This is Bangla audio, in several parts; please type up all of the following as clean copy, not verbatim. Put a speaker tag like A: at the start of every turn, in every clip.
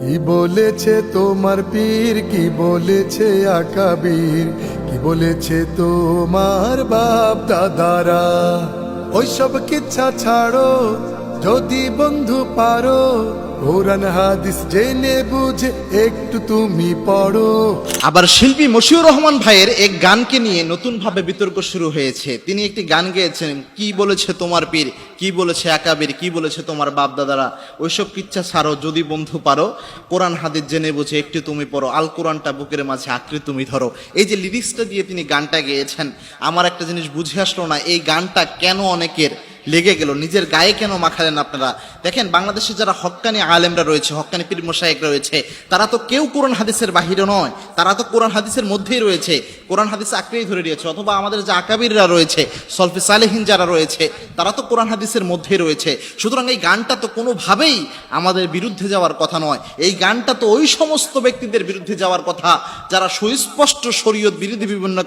A: কি বলেছে তোমার পীর, কি বলেছে আকাবির, কি বলেছে তোমার বাপ দাদারা? ওইসব কিচ্ছা ছাড়ো, যদি বন্ধু পারো কোরআন হাদিস জেনে বুঝে একটু তুমি পড়ো।
B: আবার শিল্পী মশিউর রহমান ভাইয়ের এক গানকে নিয়ে নতুনভাবে বিতর্ক শুরু হয়েছে। তিনি একটি গান গেয়েছেন, কি বলেছে তোমার পীর, কি বলেছে আকাবির, কি বলেছে তোমার বাপ দাদারা, ওইসব কিচ্ছা ছাড়ো, যদি বন্ধু পারো কোরআন হাদিস জেনে বুঝে একটু তুমি পড়ো, আল কোরআনটা বুকের মাঝে আঁকড়ে তুমি ধরো। এই যে লিরিক্সটা দিয়ে তিনি গানটা গেয়েছেন, আমার একটা জিনিস বুঝে আসলো না, এই গানটা কেন অনেকের লেগে গেল, নিজের গায়ে কেন মাখালেন আপনারা? দেখেন, বাংলাদেশে যারা হক্কানি আলেমরা রয়েছে, হক্কানি পীর মশায়েকরা রয়েছে, তারা তো কেউ কোরআন হাদিসের বাহিরে নয়, তারা তো কোরআন হাদিসের মধ্যেই রয়েছে, কোরআন হাদিস আঁকড়েই ধরে দিয়েছে। অথবা আমাদের যে আকাবিররা রয়েছে, সলফে সালেহিন যারা রয়েছে, তারা তো কোরআন হাদিসের মধ্যেই রয়েছে। সুতরাং এই গানটা তো কোনোভাবেই আমাদের বিরুদ্ধে যাওয়ার কথা নয়। এই গানটা তো ওই সমস্ত ব্যক্তিদের বিরুদ্ধে যাওয়ার কথা যারা সুস্পষ্ট শরীয়ত বিরোধী বিভিন্ন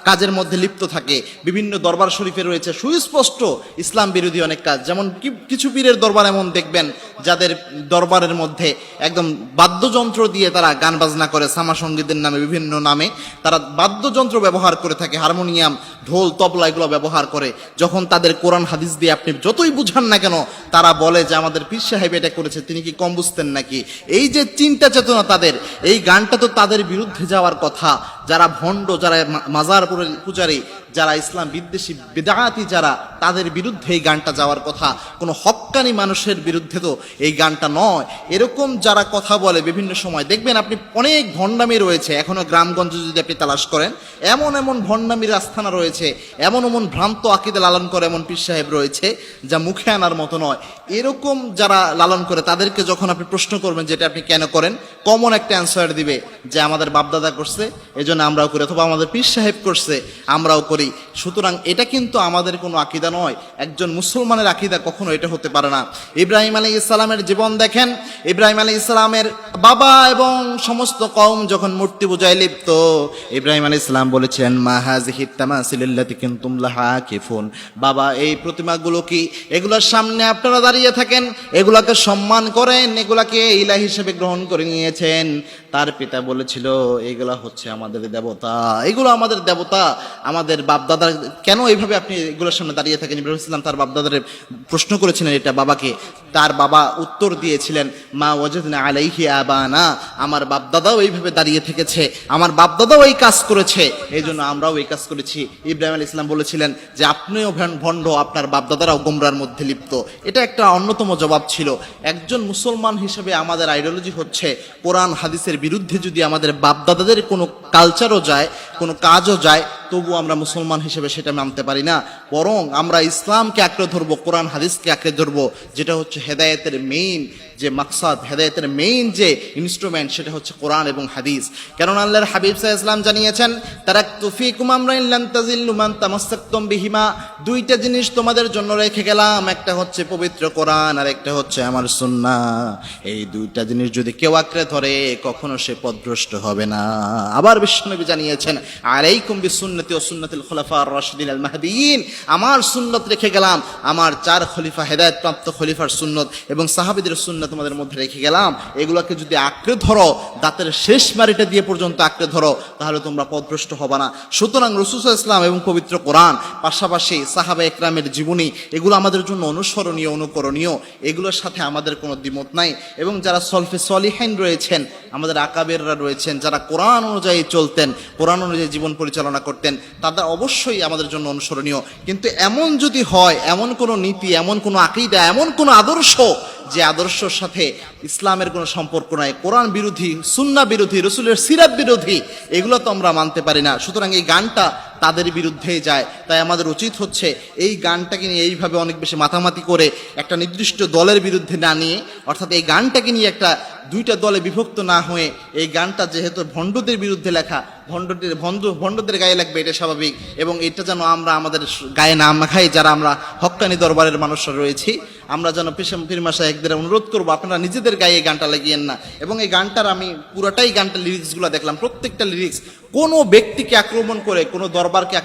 B: কাজের মধ্যে লিপ্ত থাকে। বিভিন্ন দরবার শরীফে রয়েছে সুস্পষ্ট ইসলাম বিরোধী অনেক কাজ, যেমন কিছু পীরের দরবার এমন দেখবেন যাদের দরবারের মধ্যে একদম বাদ্যযন্ত্র দিয়ে তারা গান বাজনা করে, সামা সঙ্গীতের নামে বিভিন্ন নামে তারা বাদ্যযন্ত্র ব্যবহার করে থাকে, হারমোনিয়াম, ঢোল, তবলা এগুলো ব্যবহার করে। যখন তাদের কোরআন হাদিস দিয়ে আপনি যতই বুঝান না কেন, তারা বলে যে আমাদের পীর সাহেব এটা করেছে, তিনি কি কম বুঝতেন নাকি? এই যে চিন্তা চেতনা তাদের, এই গানটা তো তাদের বিরুদ্ধে যাওয়ার কথা। যারা ভণ্ড, যারা মাজার পূজারী, যারা ইসলাম বিদ্বেষী বিদআতি, যারা, তাদের বিরুদ্ধে এই গানটা যাওয়ার কথা। কোনো হক্কানি মানুষের বিরুদ্ধে তো এই গানটা নয়। এরকম যারা কথা বলে বিভিন্ন সময় দেখবেন আপনি, অনেক ভণ্ডামি রয়েছে এখনো গ্রামগঞ্জে যদি আপনি তালাশ করেন, এমন এমন ভণ্ডামির আস্থানা রয়েছে, এমন এমন ভ্রান্ত আকীদা লালন করে এমন পীর সাহেব রয়েছে যা মুখে আনার মতো নয়। এরকম যারা লালন করে তাদেরকে যখন আপনি প্রশ্ন করবেন যেটা আপনি কেন করেন, কমন একটা অ্যান্সার দিবে যে আমাদের বাপদাদা করছে এজন্য আমরাও করি, অথবা আমাদের পীর সাহেব করছে আমরাও করি। সুতরাং এটা কিন্তু আমাদের কোনো আকীদা নয়, একজন মুসলমানের আকীদা কখনো এটা হতে পারে না। ইব্রাহিম আলাইহিস সালামের জীবন দেখেন, ইব্রাহিম আলাইহিস সালামের বাবা এবং সমস্ত কওম যখন মূর্তি পূজায় লিপ্ত, ইব্রাহিম আলাইহিস সালাম বলেছিলেন, মা হাযিহি তামাসিলুল্লাতী কুনতুম লাহা আকিফুন, বাবা এই প্রতিমাগুলো কি, এগুলোর সামনে আপনারা দাঁড়িয়ে থাকেন, এগুলাকে সম্মান করেন, এগুলাকে ইলাহ হিসেবে গ্রহণ করে নিয়েছেন। তার পিতা বলেছিল এগুলা হচ্ছে আমাদের দেবতা, এগুলো আমাদের দেবতা, আমাদের বাপদাদা, কেন এইভাবে আপনি এগুলোর সামনে দাঁড়িয়ে থাকেন? ইব্রাহিম ইসলাম তার বাপদাদার প্রশ্ন করেছিলেন এটা বাবাকে। তার বাবা উত্তর দিয়েছিলেন, মা ওয়াজাদনা আলাইহি আবানা, আমার বাপদাদাও এইভাবে দাঁড়িয়ে থেকেছে, আমার বাপদাদাও এই কাজ করেছে, এই জন্য আমরাও এই কাজ করেছি। ইব্রাহিম আলাইহিস সালাম বলেছিলেন যে আপনিও ভণ্ড, আপনার বাপদাদারাও গোমরার মধ্যে লিপ্ত। এটা একটা অন্যতম জবাব ছিল। একজন মুসলমান হিসেবে আমাদের আইডিওলজি হচ্ছে কোরআন হাদিসের বিরুদ্ধে যদি আমাদের বাপদাদাদের কোনো কালচারও যায়, কোনো কাজও যায়, তবু আমরা মুসলমান হিসেবে সেটা মানতে পারি না। বরং আমরা ইসলামকে আঁকড়ে ধরবো, কোরআন হাদিসকে আঁকড়ে ধরবো, যেটা হচ্ছে হেদায়েতের মেইন যে মাকসাদ, হেদায়েতের মেইন যে ইনস্ট্রুমেন্ট, সেটা হচ্ছে কোরআন এবং হাদিস। কেননা আল্লাহর হাবিব সাল্লাল্লাহু আলাইহি ওয়াসাল্লাম জানিয়েছেন, তারাকতু ফীকুম আমরাইন লান তাযিল্লু মান তামাসসাকতুম বিহিমা, দুইটা জিনিস তোমাদের জন্য রেখে গেলাম, একটা হচ্ছে পবিত্র কোরআন আর একটা হচ্ছে আমার সুন্নাহ। এই দুইটা জিনিস যদি কেউ আঁকড়ে ধরে কখনো সে পথভ্রষ্ট হবে না। আবার বিশ্বনবী জানিয়েছেন, আলাইকুম বিসুন্নতি ওয়া সুন্নাতিল খুলাফার রাশিদিন আল মাহদিয়িন, আমার সুন্নত রেখে গেলাম, আমার 4 খলিফা হেদায়েতপ্রাপ্ত খলিফার সুন্নত এবং সাহাবীদের সুন্নাত তোমাদের মধ্যে রেখে গেলাম। এগুলোকে যদি আঁকড়ে ধরো, দাঁতের শেষ মারিটা দিয়ে পর্যন্ত আঁকড়ে ধরো, তাহলে তোমরা পথভ্রষ্ট হবে না। সুতরাং রাসূল সাল্লাল্লাহু আলাইহি ওয়াসাল্লাম এবং পবিত্র কোরআন, পাশাপাশি সাহাবা একরামের জীবনী, এগুলো আমাদের জন্য অনুসরণীয়, অনুকরণীয়, এগুলোর সাথে আমাদের কোনো দ্বিমত নাই। এবং যারা সলফে সলিহিন রয়েছেন, আমাদের আকাবেররা রয়েছেন, যারা কোরআন অনুযায়ী চলতেন, কোরআন অনুযায়ী জীবন পরিচালনা করতেন, তাদের অবশ্যই আমাদের জন্য অনুসরণীয়। কিন্তু এমন যদি হয়, এমন কোনো নীতি, এমন কোনো আকীদা, এমন কোনো আদর্শ যে আদর্শের সাথে ইসলামের কোনো সম্পর্ক নাই, কোরআন বিরোধী, সুন্নাহ বিরোধী, রাসূলের সিরাত বিরোধী, এগুলো তো আমরা মানতে পারি না। সুতরাং এই গানটা তাদের বিরুদ্ধেই যায়। তাই আমাদের উচিত হচ্ছে এই গানটাকে নিয়ে এইভাবে অনেক বেশি মাতামাতি করে একটা নির্দিষ্ট দলের বিরুদ্ধে না নিয়ে, অর্থাৎ এই গানটাকে নিয়ে একটা দুইটা দলে বিভক্ত না হয়ে, এই গানটা যেহেতু ভণ্ডদের বিরুদ্ধে লেখা, ভণ্ডদের গায়ে লাগবে, এটা স্বাভাবিক। এবং এটা যেন আমরা আমাদের গায়ে না মাখাই, যারা আমরা হক্কানি দরবারের মানুষরা রয়েছি, আমরা যেন পীর মাশায়েখদের অনুরোধ করবো, আপনারা নিজেদের গায়ে এই গানটা লাগিয়েন না। এবং এই গানটার আমি পুরোটাই গানটার লিরিক্সগুলো দেখলাম, প্রত্যেকটা লিরিক্স কোনো ব্যক্তিকে আক্রমণ করে, কোনো দরবারকে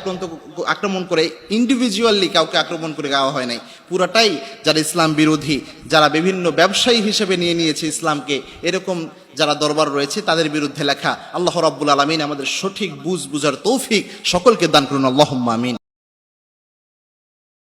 B: আক্রমণ করে, ইন্ডিভিজুয়ালি কাউকে আক্রমণ করে গাওয়া হয় নাই। পুরাটাই যারা ইসলাম বিরোধী, যারা বিভিন্ন ব্যবসায়ী হিসেবে নিয়ে নিয়েছে ইসলামকে, এরকম যারা দরবার রয়েছে তাদের বিরুদ্ধে লেখা। আল্লাহ রাব্বুল আলামিন আমাদের সঠিক বুঝার তৌফিক সকলকে দান করুন, আল্লাহুম্মা আমিন।